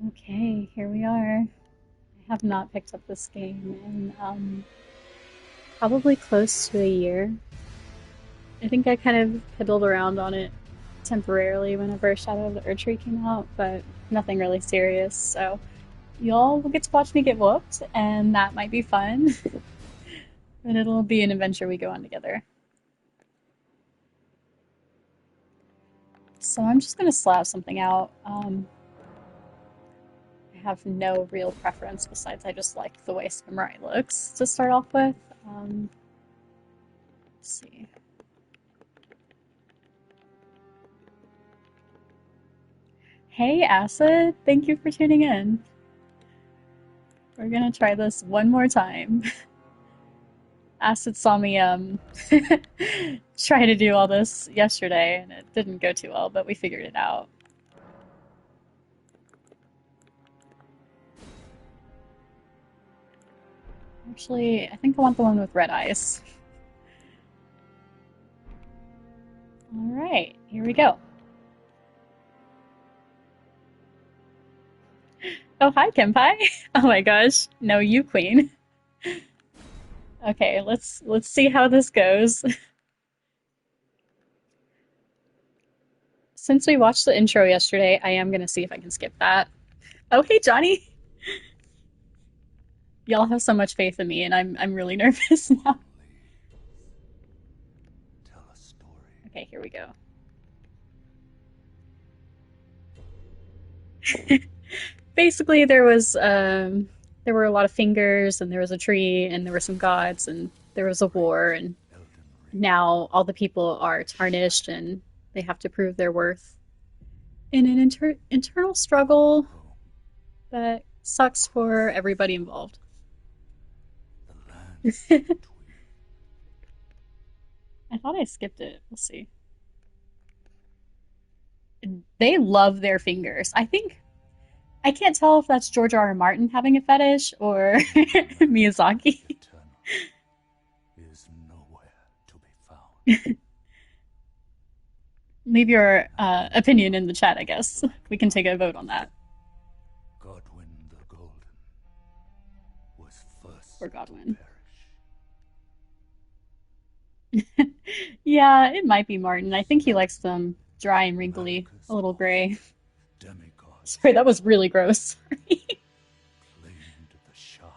Okay, here we are. I have not picked up this game in probably close to a year. I think I kind of piddled around on it temporarily whenever Shadow of the Erdtree came out, but nothing really serious. So y'all will get to watch me get whooped, and that might be fun. And it'll be an adventure we go on together. So I'm just gonna slap something out. I have no real preference besides I just like the way Samurai looks to start off with. Um, let's see. Hey, Acid, thank you for tuning in. We're gonna try this one more time. Acid saw me try to do all this yesterday, and it didn't go too well, but we figured it out. Actually, I think I want the one with red eyes. All right, here we go. Oh, hi, Kenpai. Oh my gosh, no, you queen. Okay, let's see how this goes. Since we watched the intro yesterday, I am gonna see if I can skip that. Oh, hey, Johnny. Y'all have so much faith in me, and I'm really nervous now. Tell a story. Okay, here we go. Basically, there were a lot of fingers, and there was a tree, and there were some gods, and there was a war, and Elden Ring. now all the people are tarnished, and they have to prove their worth in an internal struggle Oh, that sucks for everybody involved. the lands I between. thought I skipped it. We'll see. They love their fingers. I think I can't tell if that's George R. R. Martin having a fetish or Miyazaki. Eternal is nowhere to be found. Leave your opinion in the chat, I guess. We can take a vote on that. Godwyn the Golden was first For to Godwin. perish. Yeah, it might be Martin. I think he likes them dry and wrinkly, a Malchus little gray. demigods Sorry, that was really gross. claimed the shards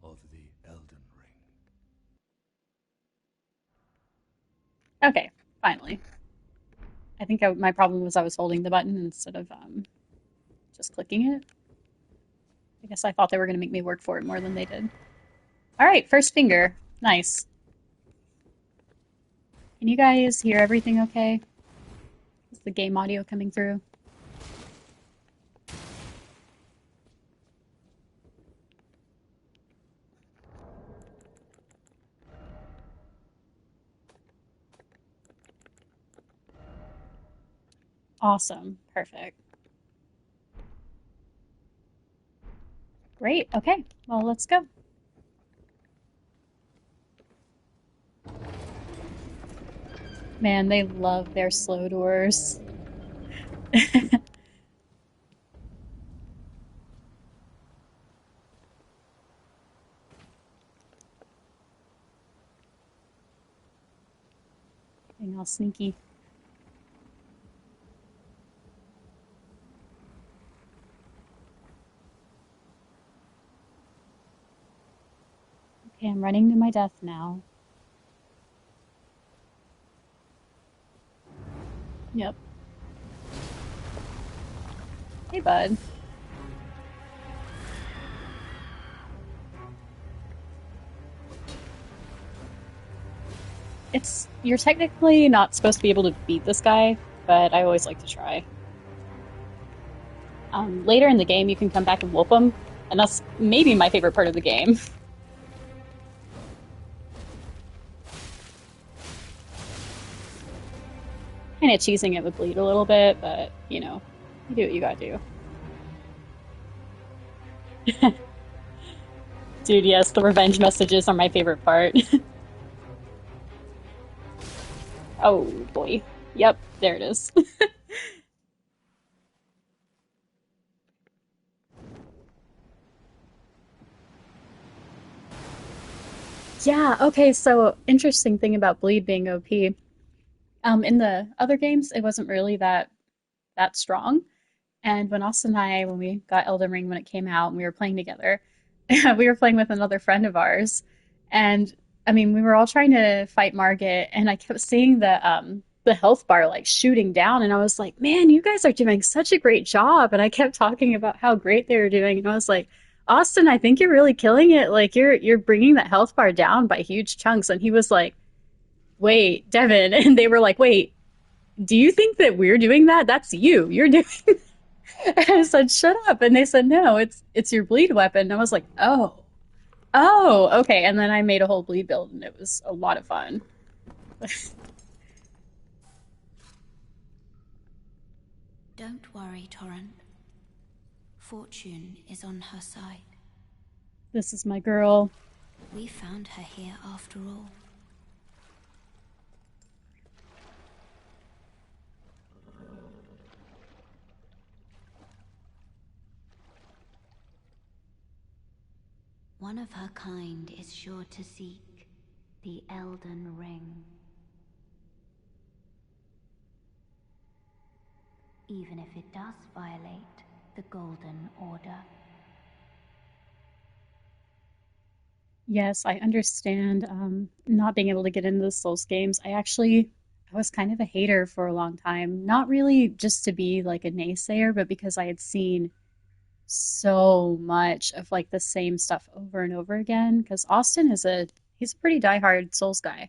of the Elden Ring. Okay, finally. I think my problem was I was holding the button instead of just clicking it. I guess I thought they were going to make me work for it more than they did. All right, first finger. Nice. Can you guys hear everything okay? Is the game audio coming through? Awesome. Perfect. Great. Okay. Well, let's go. Man, they love their slow doors. Being all sneaky. Okay, I'm running to my death now. Yep. Hey, bud. You're technically not supposed to be able to beat this guy, but I always like to try. Later in the game, you can come back and whoop him, and that's maybe my favorite part of the game. Kind of cheesing it with bleed a little bit, but you know, you do what you gotta do. Dude, yes, the revenge messages are my favorite part. Oh boy. Yep, there it is. Yeah, okay, so interesting thing about bleed being OP. In the other games, it wasn't really that strong. And when Austin and I, when we got Elden Ring when it came out and we were playing together, we were playing with another friend of ours. And I mean, we were all trying to fight Margit, and I kept seeing the health bar like shooting down, and I was like, "Man, you guys are doing such a great job." And I kept talking about how great they were doing, and I was like, "Austin, I think you're really killing it. Like you're bringing that health bar down by huge chunks." And he was like, "Wait, Devin," and they were like, "Wait, do you think that we're doing that? That's you. You're doing." And I said, "Shut up." And they said, "No, it's your bleed weapon." And I was like, "Oh, oh, okay." And then I made a whole bleed build, and it was a lot of fun. Don't worry, Torrent. Fortune is on her side. This is my girl. We found her here after all. One of her kind is sure to seek the Elden Ring. Even if it does violate the Golden Order. Yes, I understand not being able to get into the Souls games. I was kind of a hater for a long time. Not really just to be like a naysayer, but because I had seen so much of like the same stuff over and over again. Because Austin he's a pretty diehard Souls guy.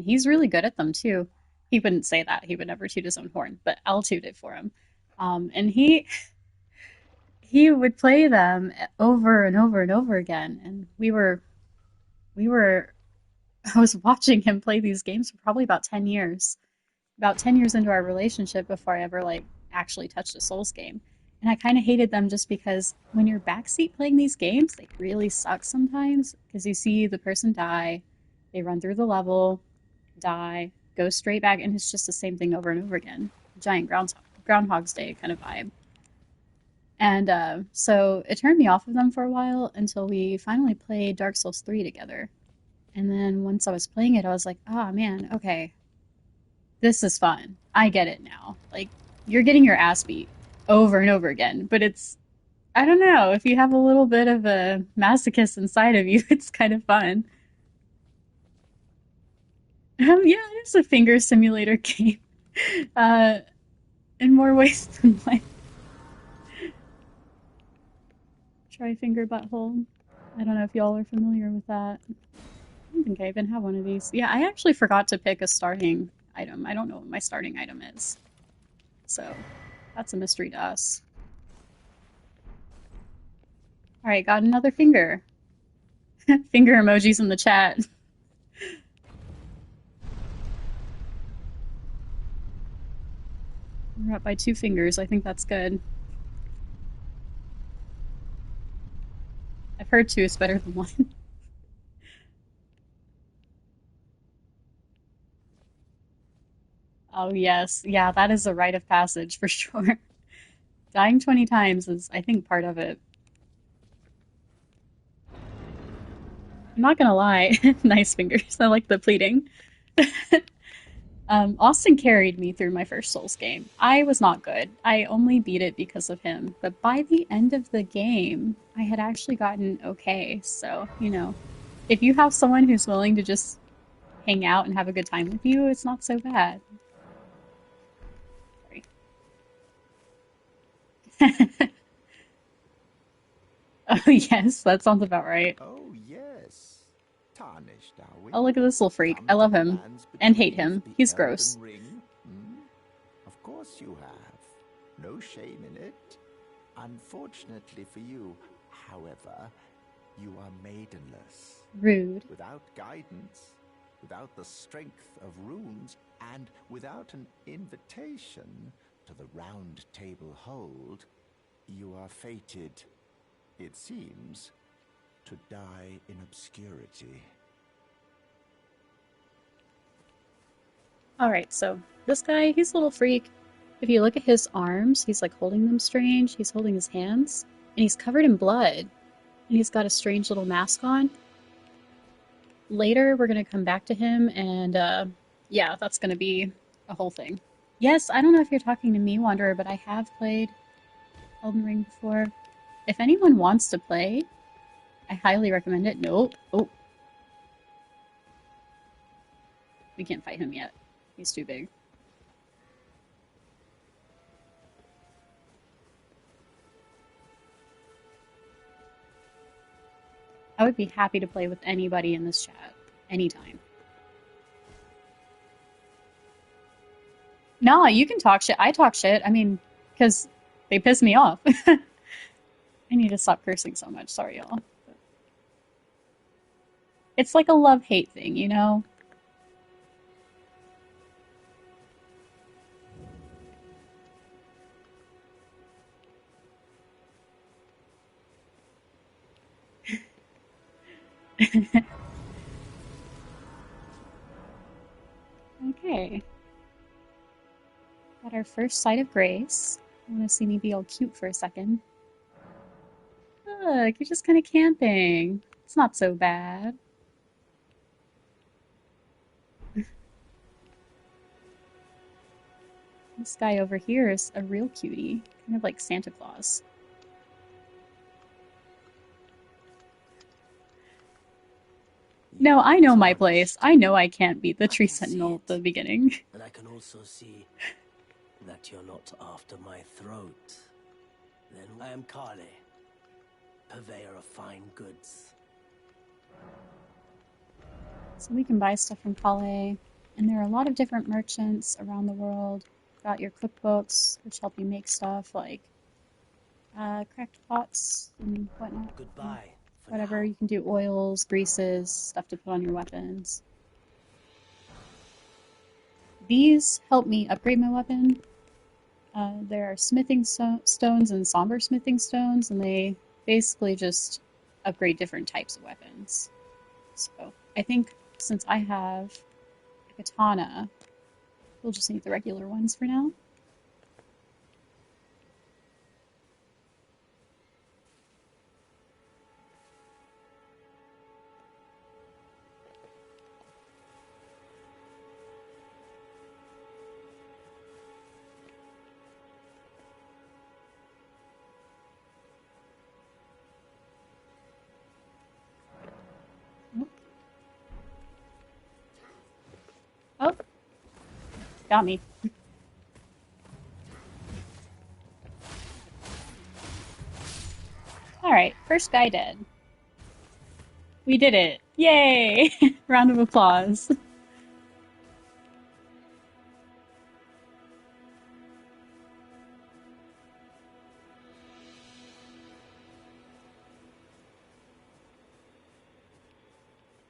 He's really good at them too. He wouldn't say that. He would never toot his own horn, but I'll toot it for him. And he would play them over and over and over again. And we were I was watching him play these games for probably about 10 years into our relationship before I ever like actually touched a Souls game. And I kind of hated them just because when you're backseat playing these games, they really suck sometimes because you see the person die, they run through the level, die, go straight back, and it's just the same thing over and over again. Giant Groundhog's Day kind of vibe. And so it turned me off of them for a while until we finally played Dark Souls 3 together. And then once I was playing it, I was like, oh man, okay, this is fun. I get it now. Like, you're getting your ass beat over and over again, but I don't know, if you have a little bit of a masochist inside of you, it's kind of fun. Yeah, it is a finger simulator game, uh, in more ways than one. Try finger butthole. I don't know if y'all are familiar with that. I don't think I even have one of these. Yeah, I actually forgot to pick a starting item. I don't know what my starting item is. So that's a mystery to us. All right, got another finger. Finger emojis in the chat. We're up by 2 fingers. I think that's good. I've heard 2 is better than 1. Oh, yes. Yeah, that is a rite of passage for sure. Dying 20 times is, I think, part of it. I'm not gonna lie. Nice fingers. I like the pleating. Austin carried me through my first Souls game. I was not good. I only beat it because of him. But by the end of the game, I had actually gotten okay. So, if you have someone who's willing to just hang out and have a good time with you, it's not so bad. Sorry. Oh, yes, that sounds about right. Oh, yes. Tarnished, are we? Oh, look at this little freak. Come I to love the him. lands And hate between for him. the He's Elden gross. Ring? Hmm? Of course you have. No shame in it. Unfortunately for you, however, you are maidenless. Rude. Without guidance, without the strength of runes, and without an invitation to the Round Table Hold, you are fated, it seems, to die in obscurity. Alright, so this guy, he's a little freak. If you look at his arms, he's like holding them strange. He's holding his hands, and he's covered in blood. And he's got a strange little mask on. later we're gonna come back to him, and yeah, that's gonna be a whole thing. Yes, I don't know if you're talking to me, Wanderer, but I have played Elden Ring before. If anyone wants to play, I highly recommend it. Nope. Oh, we can't fight him yet. He's too big. I would be happy to play with anybody in this chat, anytime. No, you can talk shit. I talk shit. I mean, because they piss me off. I need to stop cursing so much. Sorry, y'all. It's like a love-hate thing, you know? Okay. Got our first sight of Grace. You want to see me be all cute for a second? Look, you're just kind of camping. It's not so bad. This guy over here is a real cutie, kind of like Santa Claus. No, I know my place. I know I can't beat the Tree Sentinel at the beginning. And I can also see that you're not after my throat. Then I am Kale, purveyor of fine goods. So we can buy stuff from Kale, and there are a lot of different merchants around the world. Got your cookbooks, which help you make stuff like cracked pots and whatnot. Goodbye. Whatever, you can do oils, greases, stuff to put on your weapons. These help me upgrade my weapon. There are smithing stones and somber smithing stones, and they basically just upgrade different types of weapons. So I think since I have a katana, we'll just need the regular ones for now. Oh, got me. Alright, first guy dead. We did it! Yay! Round of applause.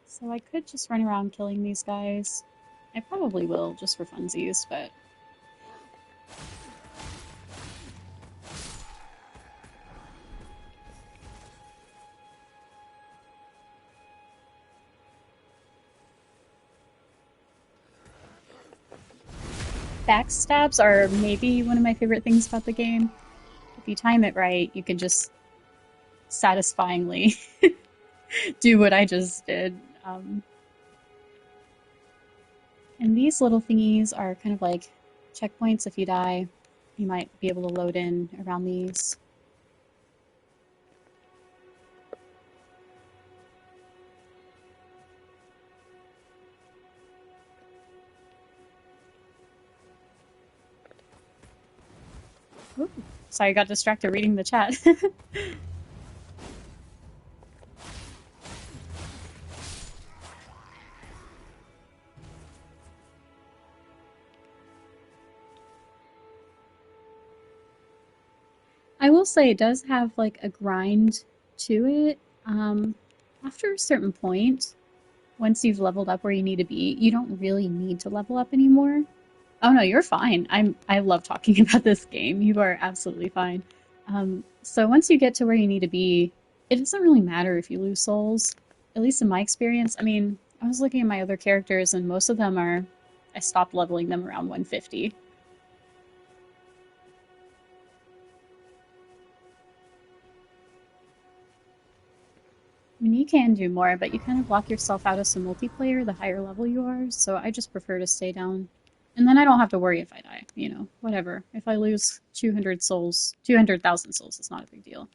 So I could just run around killing these guys. I probably will, just for funsies, but... Backstabs are maybe one of my favorite things about the game. If you time it right, you can just satisfyingly do what I just did. And these little thingies are kind of like checkpoints. If you die, you might be able to load in around these. Ooh, sorry, I got distracted reading the chat. I will say it does have like a grind to it. After a certain point, once you've leveled up where you need to be, you don't really need to level up anymore. Oh no, you're fine. I love talking about this game. You are absolutely fine. So once you get to where you need to be, it doesn't really matter if you lose souls. At least in my experience. I mean, I was looking at my other characters and most of them are I stopped leveling them around 150. mean, you can do more, but you kind of lock yourself out of some multiplayer the higher level you are, so I just prefer to stay down. And then I don't have to worry if I die, you know, whatever. If I lose 200 souls, 200,000 souls, it's not a big deal.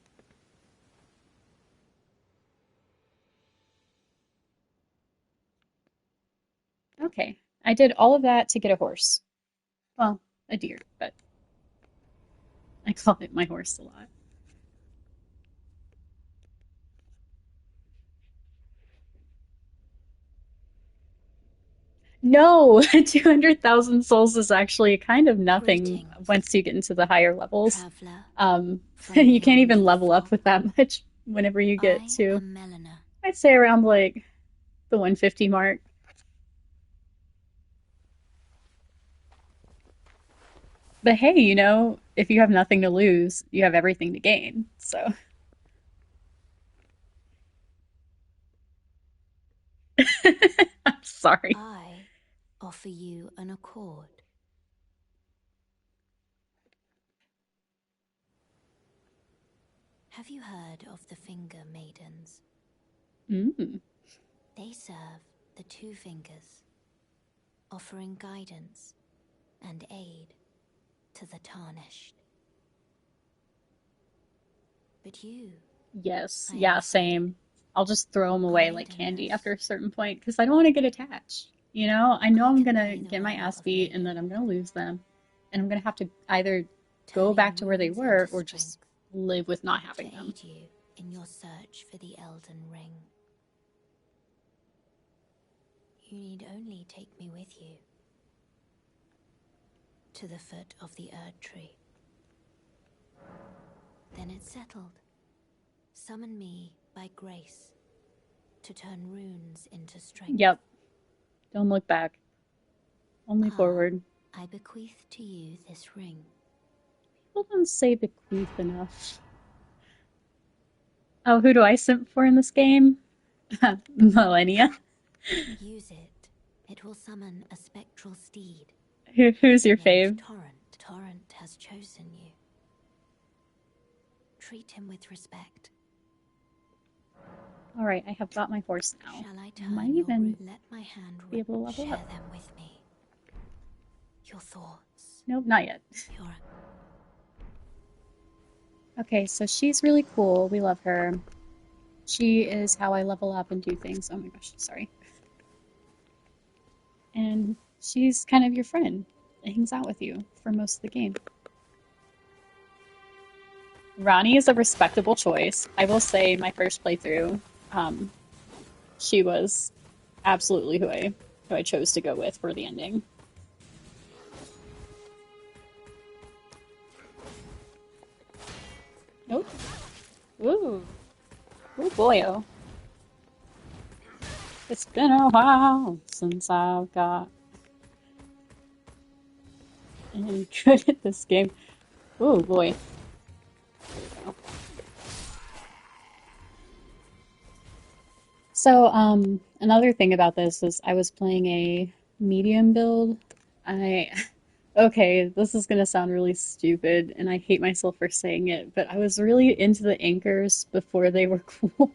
Okay, I did all of that to get a horse. Well, a deer, but I call it my horse a lot. No, 200,000 souls is actually kind of nothing Greetings, once you get into the higher levels. traveler from You can't beyond even the level up fog. with that much whenever you get I to, am Melina. I'd say around like the 150 mark. But hey, you know, if you have nothing to lose, you have everything to gain. So, I'm sorry. I offer you an accord. Have you heard of the Finger Maidens? Mm, They serve the Two Fingers, offering guidance and aid to the tarnished. But you, yes, I am yeah, afraid, same. I'll just throw them are away like candy maidenless. after a certain point because I don't want to get attached. You know, I know I I'm can gonna play the get my role ass of beat and then maiden, I'm gonna lose them. And I'm gonna have to either go back turning to where they runes into were or just strength live with not to having them. aid you in your search for the Elden Ring. You need only take me with you to the foot of the Erd Tree. Then it's settled. Summon me by grace to turn runes into strength. Yep, don't look back, only Ah, forward. I bequeath to you this ring. People don't say bequeath enough. Oh, who do I simp for in this game? Millennia. Use it. It will summon a spectral steed Who's your named fave? Torrent. Torrent has chosen you. Treat him with respect. All right, I have got my horse now. Shall I I might turn your even root? Let my hand be able to level share up. them with me. Your thoughts. Nope, not yet. Your Okay, so she's really cool. We love her. She is how I level up and do things. Oh my gosh, sorry. And she's kind of your friend. That hangs out with you for most of the game. Ronnie is a respectable choice. I will say my first playthrough, um, she was absolutely who I chose to go with for the ending. Nope. Ooh. Oh boy, oh. It's been a while since I've got any good at this game. Oh boy. So, another thing about this is I was playing a medium build. I, okay, this is gonna sound really stupid, and I hate myself for saying it, but I was really into the anchors before they were cool.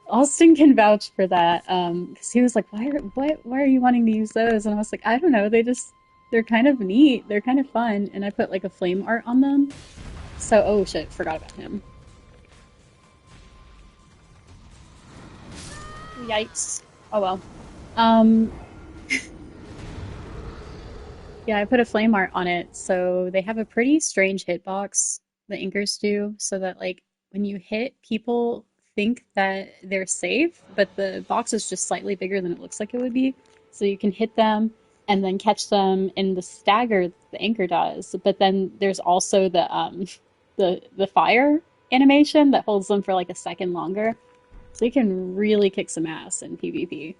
Austin can vouch for that, because he was like, why are you wanting to use those? And I was like, I don't know, they're kind of neat, they're kind of fun, and I put like a flame art on them. So, oh shit, forgot about him. Yikes. Oh well. Um, Yeah, I put a flame art on it, so they have a pretty strange hitbox, the anchors do, so that like when you hit, people think that they're safe, but the box is just slightly bigger than it looks like it would be. So you can hit them and then catch them in the stagger the anchor does. But then there's also the fire animation that holds them for like a second longer. So you can really kick some ass in PvP.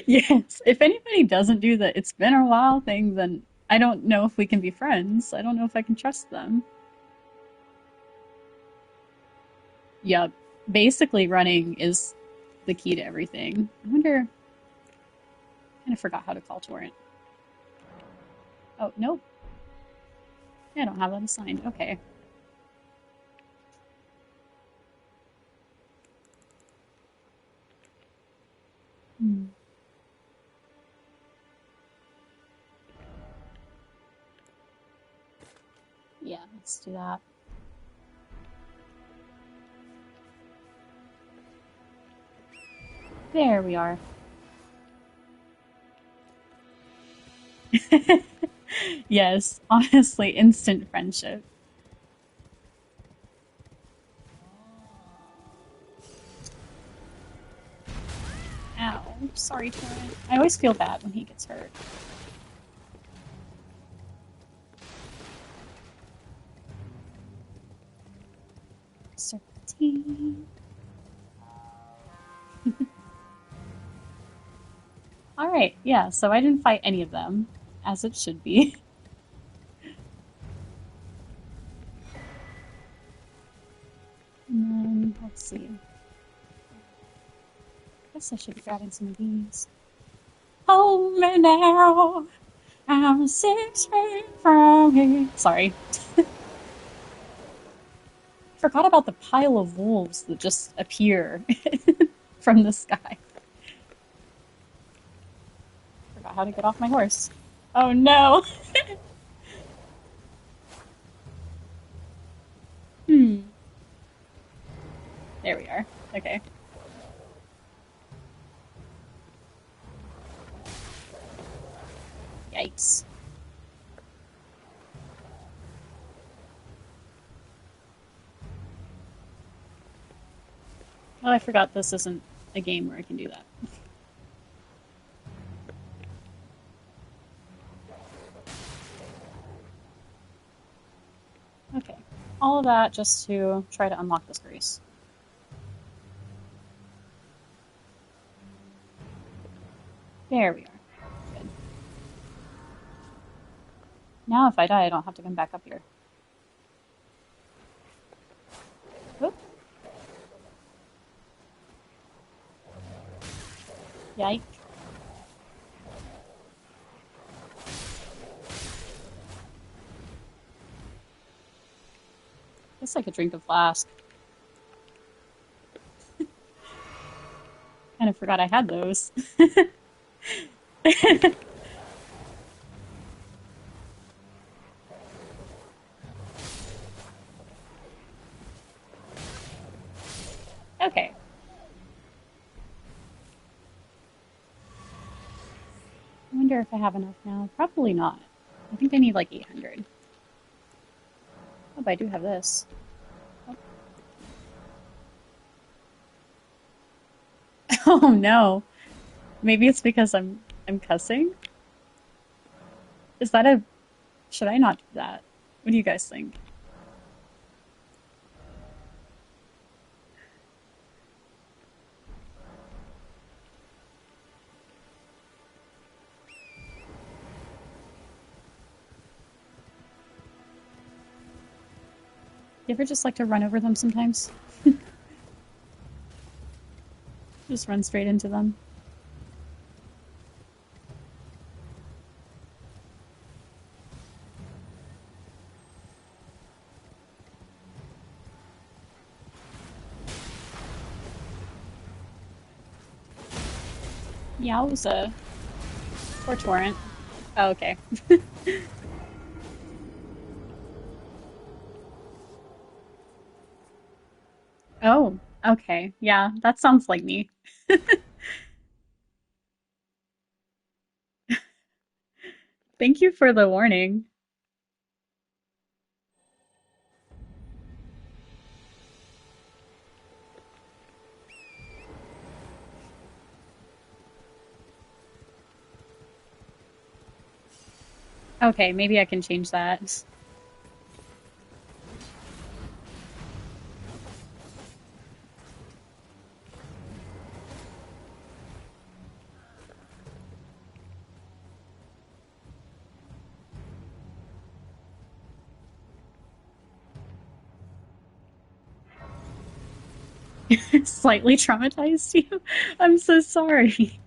Yes. If anybody doesn't do the it's been a while thing, then I don't know if we can be friends. I don't know if I can trust them. Yep. Basically, running is the key to everything. I wonder, I kind of forgot how to call Torrent. Oh, nope. Yeah, I don't have that assigned. Okay. Let's do that. There we are. Yes, honestly, instant friendship. Ow, sorry, Torrent. I always feel bad when he gets hurt. Serpentine. Alright, yeah, so I didn't fight any of them, as it should be. And then, let's see. I guess I should be grabbing some of these. Hold me now, I'm 6 feet from here. Sorry. Forgot about the pile of wolves that just appear from the sky. Forgot how to get off my horse. Oh no! Hmm. There we are. Okay. Yikes. Oh, I forgot this isn't a game where I can do that. Okay. All of that just to try to unlock this grace. There we are. Good. Now if I die, I don't have to come back up here. Oop. Yike. Guess I could drink the flask. Kind of forgot I had those. Okay. I wonder if I have enough now. Probably not. I think I need like 800. Oh, but I do have this. Oh, oh no. Maybe it's because I'm cussing? Is that a... Should I not do that? What do you guys think? You ever just like to run over them sometimes? Just run straight into them. Yowza. Or torrent. Oh, okay. Oh, okay. Yeah, that sounds like me. Thank you for the warning. Okay, maybe I can change that. Slightly traumatized you? I'm so sorry.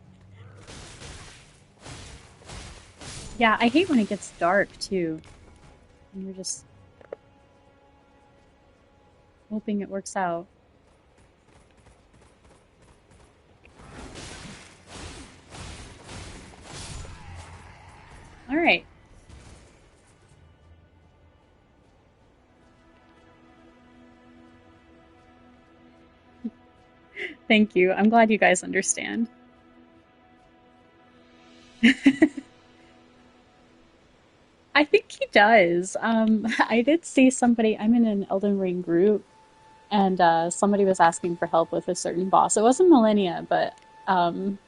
Yeah, I hate when it gets dark too. And you're just hoping it works out. All right. Thank you. I'm glad you guys understand. I think he does. I did see somebody, I'm in an Elden Ring group, and somebody was asking for help with a certain boss. It wasn't Millennia, but um,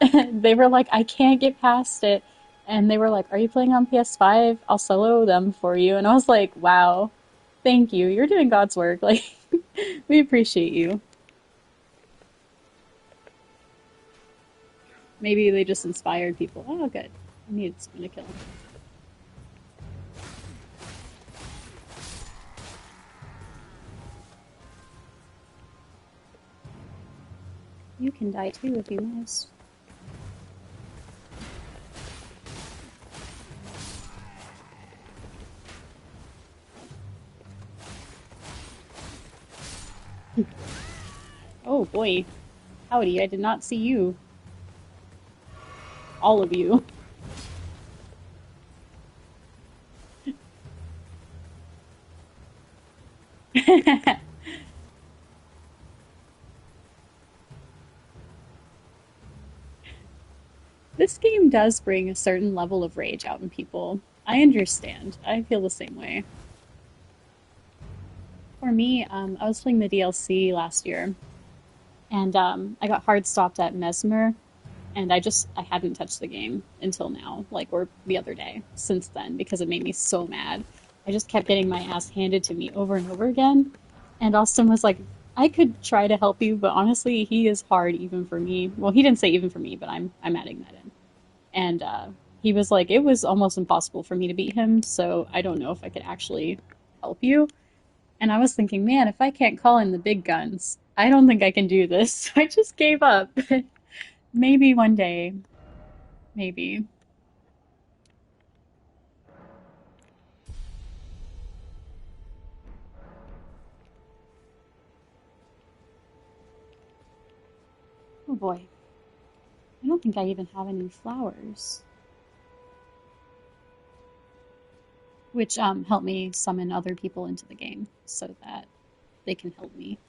they were like, I can't get past it. And they were like, are you playing on PS5? I'll solo them for you. And I was like, wow, thank you. You're doing God's work. Like, we appreciate you. Maybe they just inspired people. Oh, good. I needed someone to kill. You can die too if you miss. Oh boy. Howdy, I did not see you. All of you. This game does bring a certain level of rage out in people. I understand. I feel the same way. For me, I was playing the DLC last year, and I got hard stopped at Mesmer, and I hadn't touched the game until now, like, or the other day, since then, because it made me so mad. I just kept getting my ass handed to me over and over again, and Austin was like, I could try to help you, but honestly, he is hard even for me. Well, he didn't say even for me, but I'm adding that in. And he was like, it was almost impossible for me to beat him, so I don't know if I could actually help you. And I was thinking, man, if I can't call in the big guns, I don't think I can do this. I just gave up. Maybe one day. Maybe. Oh boy. I don't think I even have any flowers. Which help me summon other people into the game so that they can help me.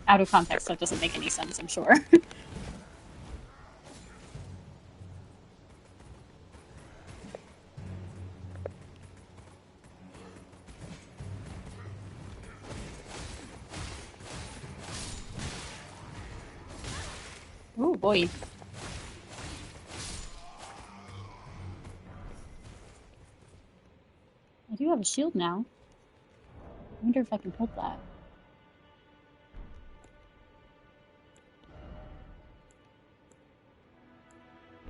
Out of context, that doesn't make any sense, I'm sure. Oh boy. I do have a shield now. I wonder if I can hold that.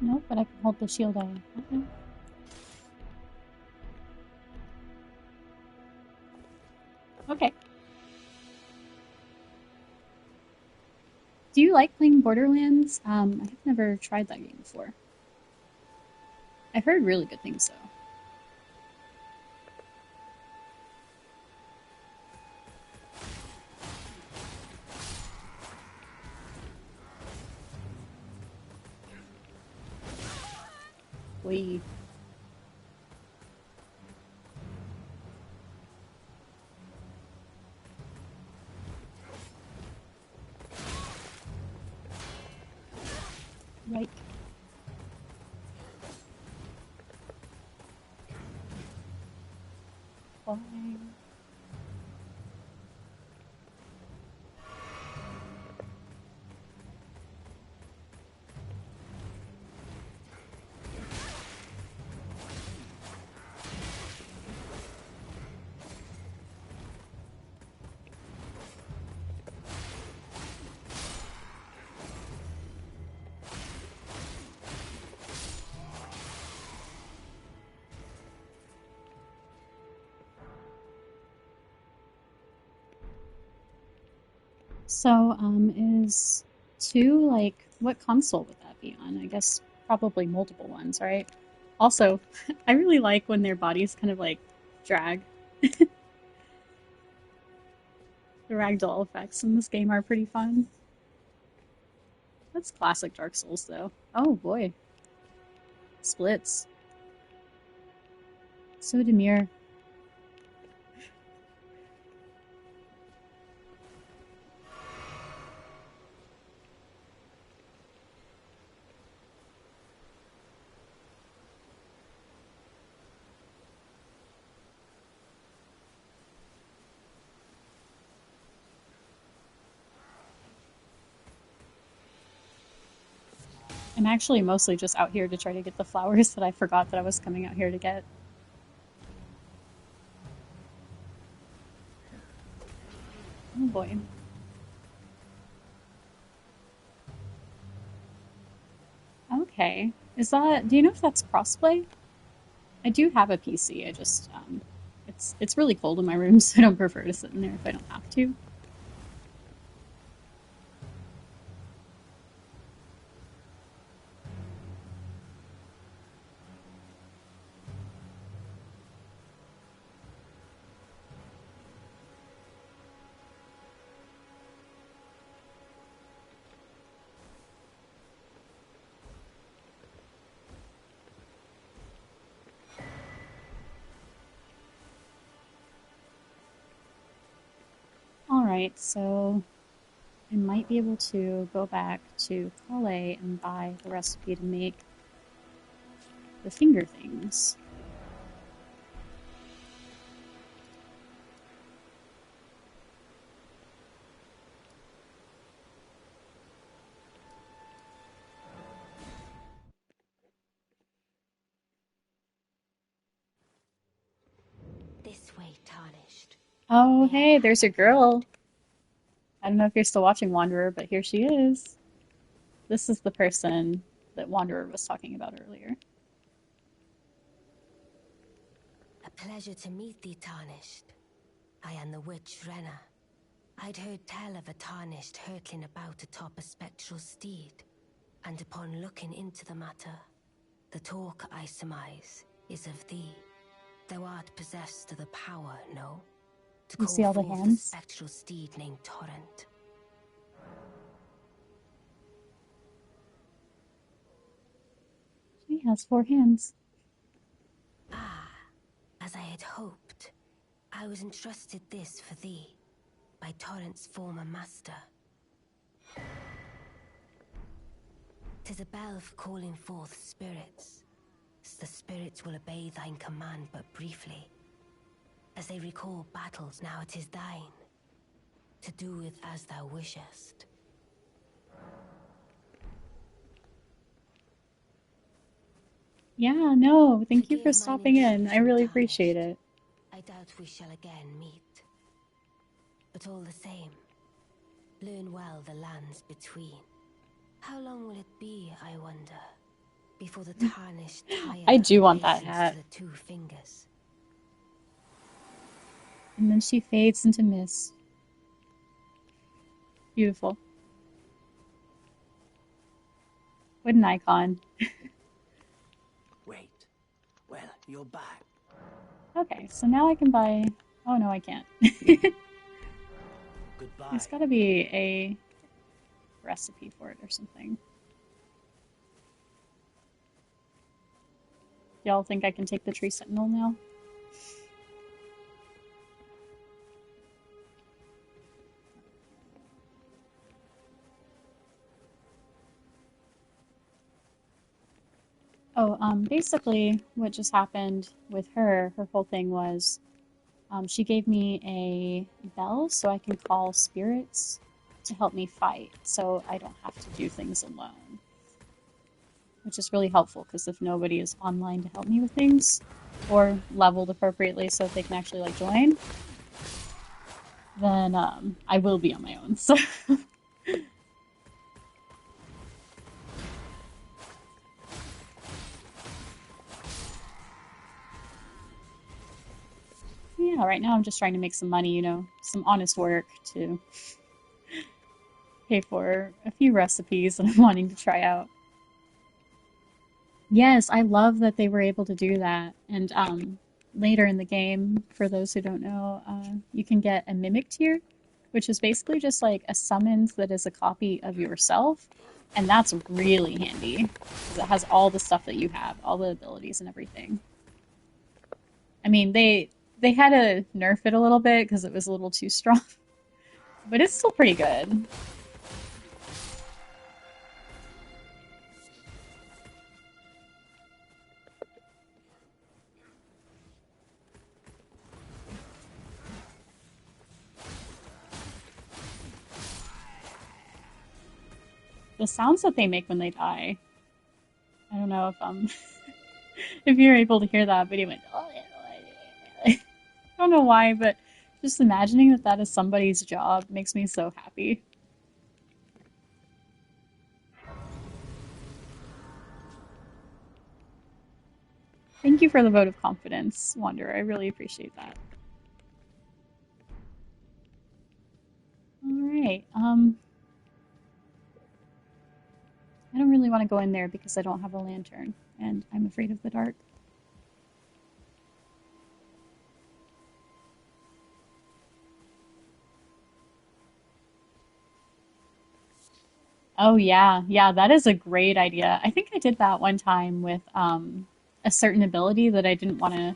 No, but I can hold the shield I have now. Okay. Do you like playing Borderlands? I have never tried that game before. I've heard really good things though. We like flying. So, is two like what console would that be on? I guess probably multiple ones, right? Also, I really like when their bodies kind of like drag. The ragdoll effects in this game are pretty fun. That's classic Dark Souls, though. Oh boy, splits. So demure. I'm actually mostly just out here to try to get the flowers that I forgot that I was coming out here to get. Oh boy. Okay. Do you know if that's crossplay? I do have a PC. It's really cold in my room, so I don't prefer to sit in there if I don't have to. Alright, so I might be able to go back to Calais and buy the recipe to make the finger things. This way, tarnished. Oh, hey, there's your girl. I don't know if you're still watching Wanderer, but here she is. This is the person that Wanderer was talking about earlier. A pleasure to meet thee, tarnished. I am the witch Renna. I'd heard tell of a tarnished hurtling about atop a spectral steed, and upon looking into the matter, the talk, I surmise, is of thee. Thou art possessed of the power, no? To You call see all the forth a hands? spectral steed named Torrent. She has 4 hands. Ah, as I had hoped, I was entrusted this for thee by Torrent's former master. 'Tis a bell for calling forth spirits. The spirits will obey thine command but briefly. As they recall battles, now it is thine, to do with as thou wishest. Yeah, no, thank you for Forgive mine stopping in. I intrusion, really tarnished. appreciate it. I doubt we shall again meet. But all the same, learn well the lands between. How long will it be, I wonder, before the tarnished tire I do of want that patience hat. to the 2 fingers? And then she fades into mist. Beautiful. What an icon. Wait. Well, you're back. Okay, so now I can buy... Oh no, I can't. Goodbye. There's gotta be a recipe for it or something. Y'all think I can take the tree sentinel now? Oh, basically what just happened with her whole thing was she gave me a bell so I can call spirits to help me fight, so I don't have to do things alone. Which is really helpful, because if nobody is online to help me with things, or leveled appropriately so that they can actually like join, then I will be on my own. So yeah, right now I'm just trying to make some money, some honest work to pay for a few recipes that I'm wanting to try out. Yes, I love that they were able to do that. And later in the game, for those who don't know, you can get a mimic tier, which is basically just like a summons that is a copy of yourself. And that's really handy because it has all the stuff that you have, all the abilities and everything. I mean, they had to nerf it a little bit because it was a little too strong, but it's still pretty good. The sounds that they make when they die I don't know if if you're able to hear that, but he went. I don't know why, but just imagining that that is somebody's job makes me so happy. Thank you for the vote of confidence, Wanderer. I really appreciate that. All right. I don't really want to go in there because I don't have a lantern and I'm afraid of the dark. Oh yeah, yeah, that is a great idea. I think I did that one time with a certain ability that I didn't want to.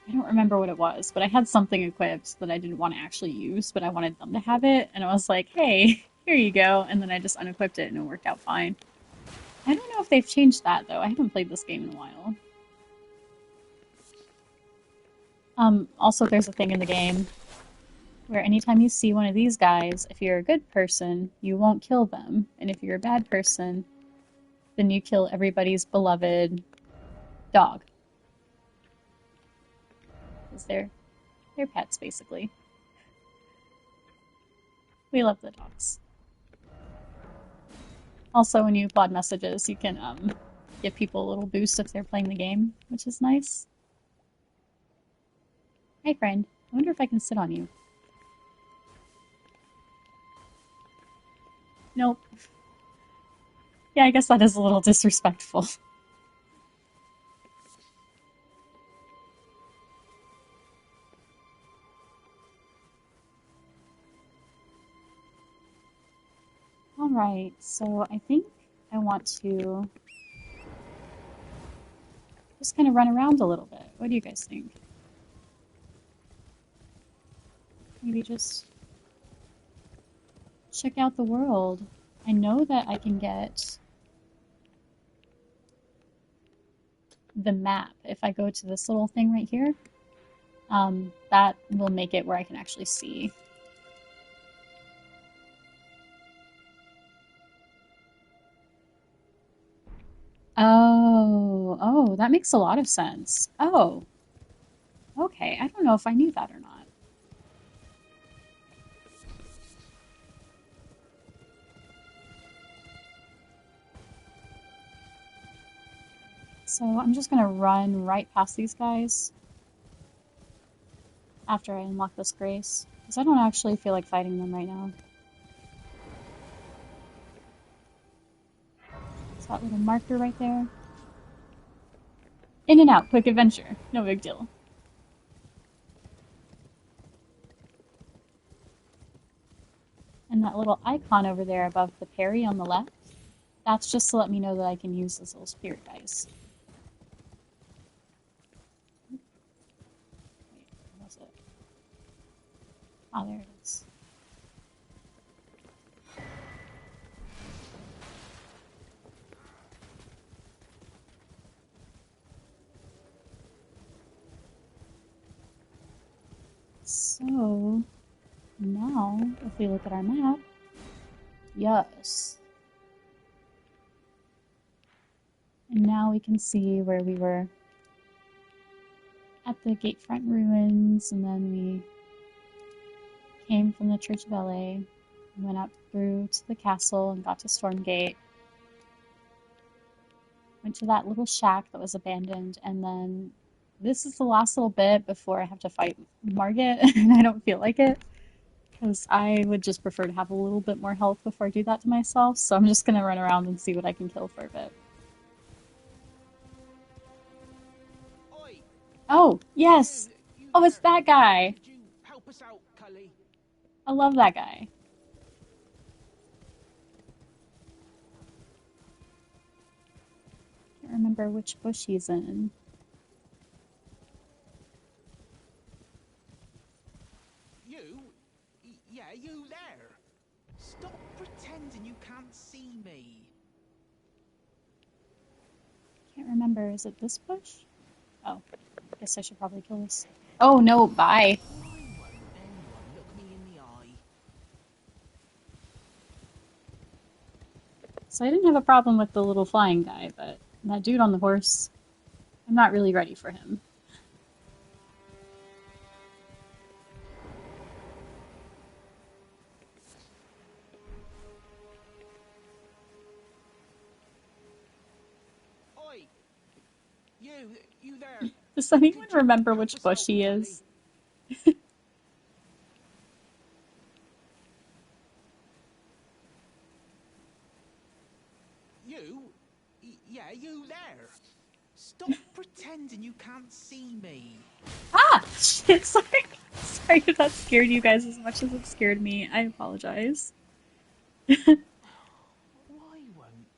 I don't remember what it was, but I had something equipped that I didn't want to actually use, but I wanted them to have it, and I was like, "Hey, here you go," and then I just unequipped it, and it worked out fine. I don't know if they've changed that though. I haven't played this game in a while. Also, there's a thing in the game where anytime you see one of these guys, if you're a good person, you won't kill them, and if you're a bad person, then you kill everybody's beloved dog. Because they're pets, basically. We love the dogs. Also, when you applaud messages, you can give people a little boost if they're playing the game, which is nice. Hi, friend. I wonder if I can sit on you. Nope. Yeah, I guess that is a little disrespectful. All right, so I think I want to just kind of run around a little bit. What do you guys think? Maybe just check out the world. I know that I can get the map if I go to this little thing right here. That will make it where I can actually see. Oh, that makes a lot of sense. Oh, okay. I don't know if I knew that or not. So I'm just gonna run right past these guys after I unlock this grace, because I don't actually feel like fighting them right now. It's that little marker right there. In and out, quick adventure. No big deal. And that little icon over there above the parry on the left, that's just to let me know that I can use this little spirit dice. Wait, where was it? Oh, there it is. So now, if we look at our map, yes. And now we can see where we were at the Gatefront ruins, and then we came from the Church of LA, went up through to the castle and got to Stormgate. Went to that little shack that was abandoned, and then this is the last little bit before I have to fight Margit, and I don't feel like it, because I would just prefer to have a little bit more health before I do that to myself, so I'm just gonna run around and see what I can kill for a bit. Oi! Oh, yes! Oh, it's that guy! Could you help us out, Cully? I love that guy. Can't remember which bush he's in. You? Yeah, you there. Stop pretending you can't see me. Can't remember. Is it this bush? Oh, I guess I should probably kill this. Oh no, bye. Why won't anyone look me in the eye? So I didn't have a problem with the little flying guy, but that dude on the horse, I'm not really ready for him. Oi! You there! Does anyone Could you remember help which us bush out, he Cully? is? You? Yeah, you there! Stop pretending you can't see me. Ah! Shit, sorry. Sorry if that scared you guys as much as it scared me. I apologize. Why won't?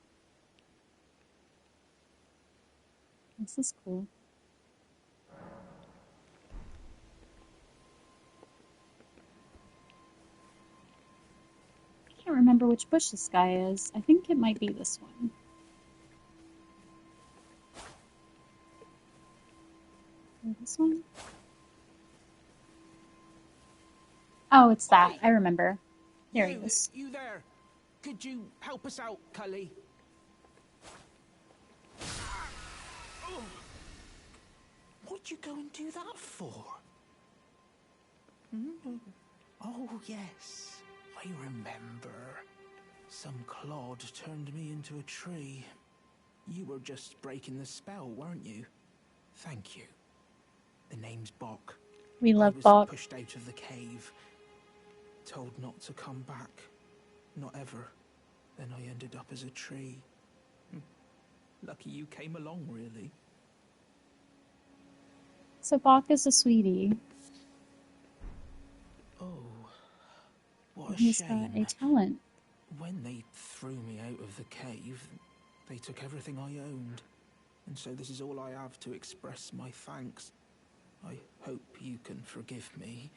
This is cool. I can't remember which bush this guy is. I think it might be this one. Or this one? Oh, it's that. Oi! I remember. There he is. You there! Could you help us out, Cully? What'd you go and do that for? Hmm? Oh, yes. I remember. Some clod turned me into a tree. You were just breaking the spell, weren't you? Thank you. The name's Bok. We I love was Bach. pushed out of the cave. Told not to come back. Not ever. Then I ended up as a tree. Lucky you came along, really. So Bach is a sweetie. Oh, what And a he's got a shame. talent. When they threw me out of the cave, they took everything I owned. And so this is all I have to express my thanks. I hope you can forgive me.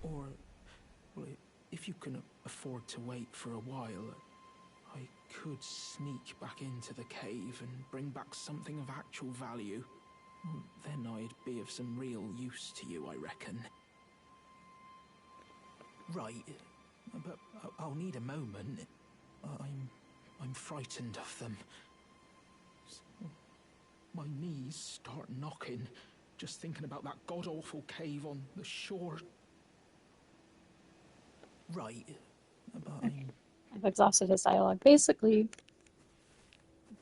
Or, well, if you can afford to wait for a while, I could sneak back into the cave and bring back something of actual value. Then I'd be of some real use to you, I reckon. Right, but I'll need a moment. I'm frightened of them. My knees start knocking, just thinking about that god-awful cave on the shore. Right, but Okay. I've exhausted his dialogue. Basically,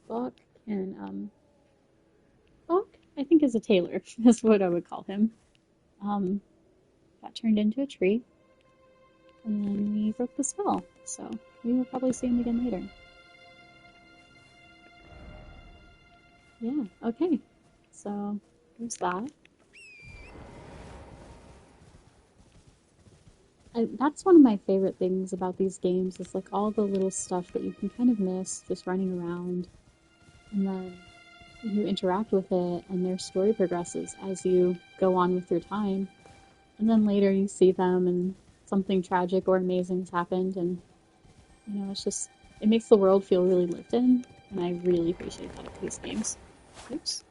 Bach Bach, I think is a tailor, is what I would call him. Um, got turned into a tree, and then we broke the spell. So we will probably see him again later. Yeah, okay. So there's that. That's one of my favorite things about these games is like all the little stuff that you can kind of miss just running around, and then you interact with it, and their story progresses as you go on with your time. And then later you see them, and something tragic or amazing has happened, and it's just it makes the world feel really lived in, and I really appreciate that with these games. Oops.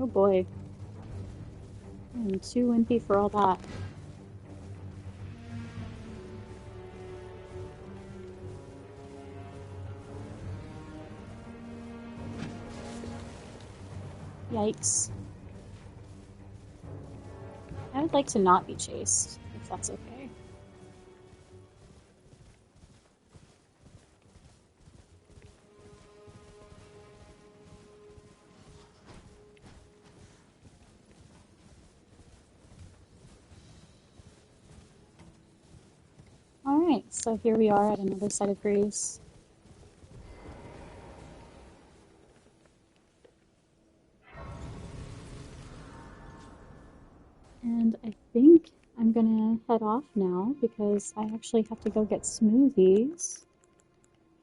Oh boy, I'm too wimpy for all that. Yikes. I would like to not be chased, if that's okay. Alright, so here we are at another site of grace. And I think I'm gonna head off now because I actually have to go get smoothies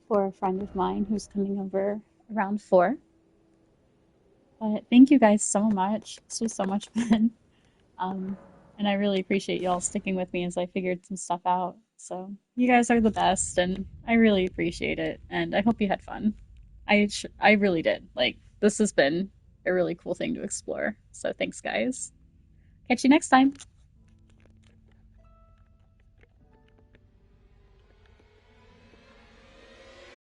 for a friend of mine who's coming over around 4. But thank you guys so much. This was so much fun. Um, and I really appreciate y'all sticking with me as I figured some stuff out. So you guys are the best, and I really appreciate it. And I hope you had fun. I really did. Like this has been a really cool thing to explore. So thanks, guys. Catch you next time.